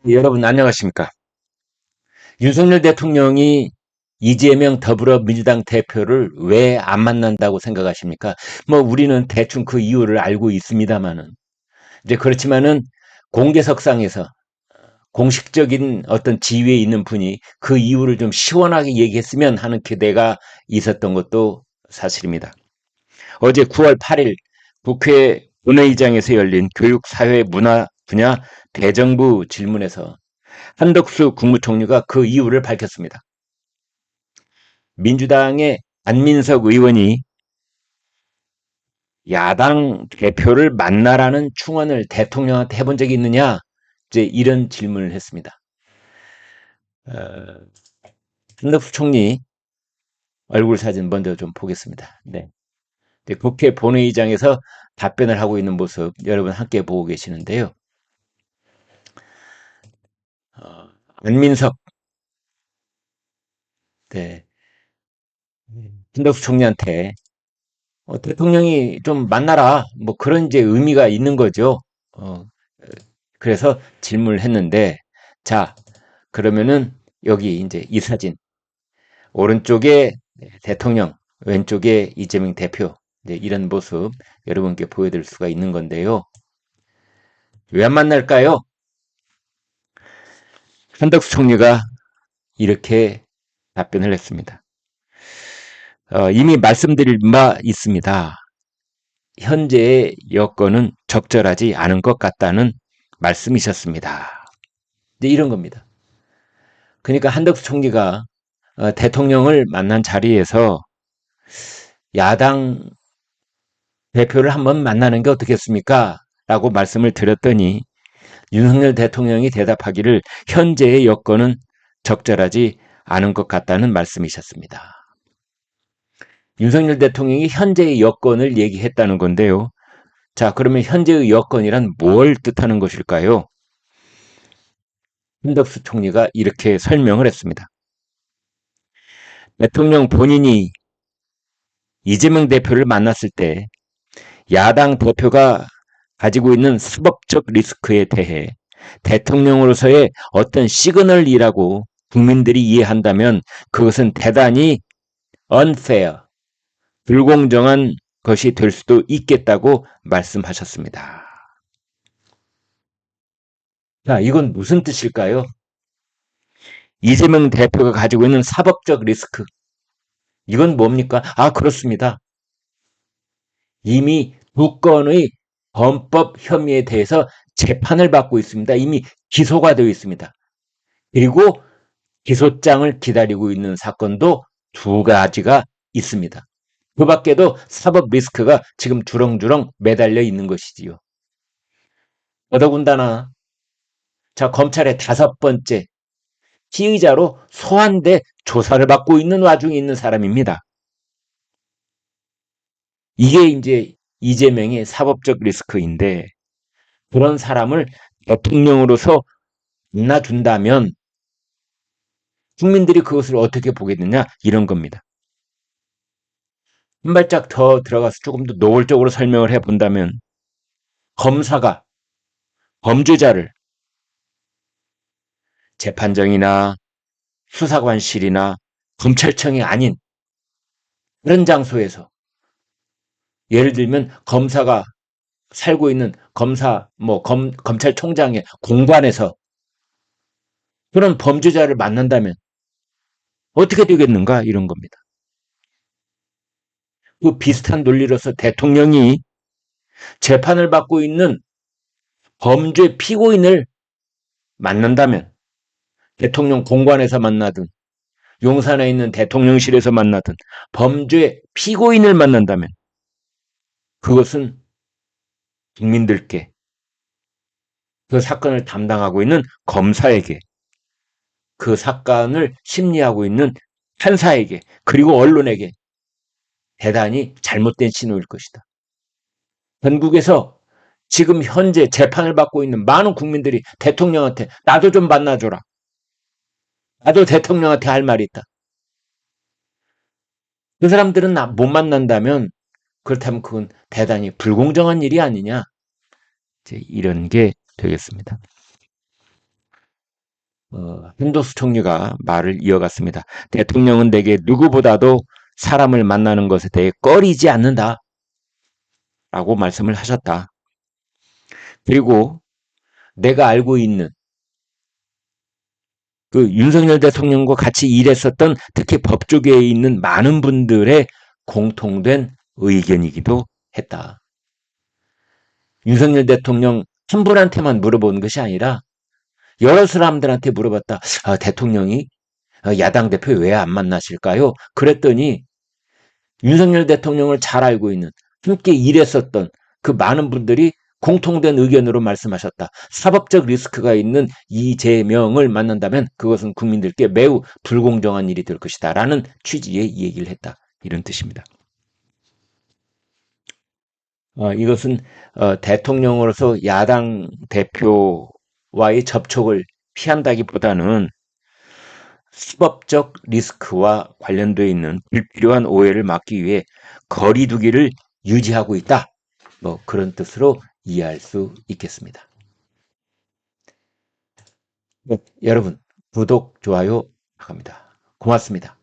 여러분 안녕하십니까? 윤석열 대통령이 이재명 더불어민주당 대표를 왜 안 만난다고 생각하십니까? 뭐 우리는 대충 그 이유를 알고 있습니다만은 이제 그렇지만은 공개석상에서 공식적인 어떤 지위에 있는 분이 그 이유를 좀 시원하게 얘기했으면 하는 기대가 있었던 것도 사실입니다. 어제 9월 8일 국회 본회의장에서 열린 교육, 사회, 문화 분야 대정부 질문에서 한덕수 국무총리가 그 이유를 밝혔습니다. 민주당의 안민석 의원이 야당 대표를 만나라는 충언을 대통령한테 해본 적이 있느냐? 이제 이런 질문을 했습니다. 어, 한덕수 총리 얼굴 사진 먼저 좀 보겠습니다. 네. 국회 본회의장에서 답변을 하고 있는 모습 여러분 함께 보고 계시는데요. 안민석 네. 한덕수 총리한테 대통령이 좀 만나라 뭐 그런 이제 의미가 있는 거죠. 그래서 질문을 했는데 자 그러면은 여기 이제 이 사진 오른쪽에 대통령 왼쪽에 이재명 대표 이제 이런 모습 여러분께 보여드릴 수가 있는 건데요. 왜 안 만날까요? 한덕수 총리가 이렇게 답변을 했습니다. 이미 말씀드릴 바 있습니다. 현재의 여건은 적절하지 않은 것 같다는 말씀이셨습니다. 이제 이런 겁니다. 그러니까 한덕수 총리가 대통령을 만난 자리에서 야당 대표를 한번 만나는 게 어떻겠습니까? 라고 말씀을 드렸더니 윤석열 대통령이 대답하기를 현재의 여건은 적절하지 않은 것 같다는 말씀이셨습니다. 윤석열 대통령이 현재의 여건을 얘기했다는 건데요. 자, 그러면 현재의 여건이란 뭘 뜻하는 것일까요? 한덕수 총리가 이렇게 설명을 했습니다. 대통령 본인이 이재명 대표를 만났을 때 야당 대표가 가지고 있는 수법적 리스크에 대해 대통령으로서의 어떤 시그널이라고 국민들이 이해한다면 그것은 대단히 unfair, 불공정한 것이 될 수도 있겠다고 말씀하셨습니다. 자, 이건 무슨 뜻일까요? 이재명 대표가 가지고 있는 사법적 리스크. 이건 뭡니까? 아, 그렇습니다. 이미 두 건의 범법 혐의에 대해서 재판을 받고 있습니다. 이미 기소가 되어 있습니다. 그리고 기소장을 기다리고 있는 사건도 두 가지가 있습니다. 그 밖에도 사법 리스크가 지금 주렁주렁 매달려 있는 것이지요. 더더군다나 자 검찰의 다섯 번째 피의자로 소환돼 조사를 받고 있는 와중에 있는 사람입니다. 이게 이제 이재명의 사법적 리스크인데 그런 사람을 대통령으로서 만나준다면 국민들이 그것을 어떻게 보겠느냐 이런 겁니다. 한 발짝 더 들어가서 조금 더 노골적으로 설명을 해본다면 검사가 범죄자를 재판정이나 수사관실이나 검찰청이 아닌 그런 장소에서 예를 들면 검사가 살고 있는 검찰총장의 공관에서 그런 범죄자를 만난다면 어떻게 되겠는가 이런 겁니다. 그 비슷한 논리로서 대통령이 재판을 받고 있는 범죄 피고인을 만난다면 대통령 공관에서 만나든 용산에 있는 대통령실에서 만나든 범죄 피고인을 만난다면 그것은 국민들께 그 사건을 담당하고 있는 검사에게 그 사건을 심리하고 있는 판사에게 그리고 언론에게 대단히 잘못된 신호일 것이다. 전국에서 지금 현재 재판을 받고 있는 많은 국민들이 대통령한테 나도 좀 만나줘라. 나도 대통령한테 할 말이 있다. 그 사람들은 못 만난다면 그렇다면 그건 대단히 불공정한 일이 아니냐. 이제 이런 게 되겠습니다. 한도수 총리가 말을 이어갔습니다. 대통령은 내게 누구보다도 사람을 만나는 것에 대해 꺼리지 않는다 라고 말씀을 하셨다. 그리고 내가 알고 있는 그 윤석열 대통령과 같이 일했었던 특히 법조계에 있는 많은 분들의 공통된 의견이기도 했다. 윤석열 대통령 한 분한테만 물어보는 것이 아니라 여러 사람들한테 물어봤다. 아, 대통령이 야당 대표 왜 안 만나실까요? 그랬더니 윤석열 대통령을 잘 알고 있는 함께 일했었던 그 많은 분들이 공통된 의견으로 말씀하셨다. 사법적 리스크가 있는 이재명을 만난다면 그것은 국민들께 매우 불공정한 일이 될 것이다. 라는 취지의 얘기를 했다. 이런 뜻입니다. 이것은 대통령으로서 야당 대표와의 접촉을 피한다기보다는 수법적 리스크와 관련되어 있는 불필요한 오해를 막기 위해 거리두기를 유지하고 있다. 뭐 그런 뜻으로 이해할 수 있겠습니다. 네, 여러분 구독, 좋아요 부탁합니다. 고맙습니다.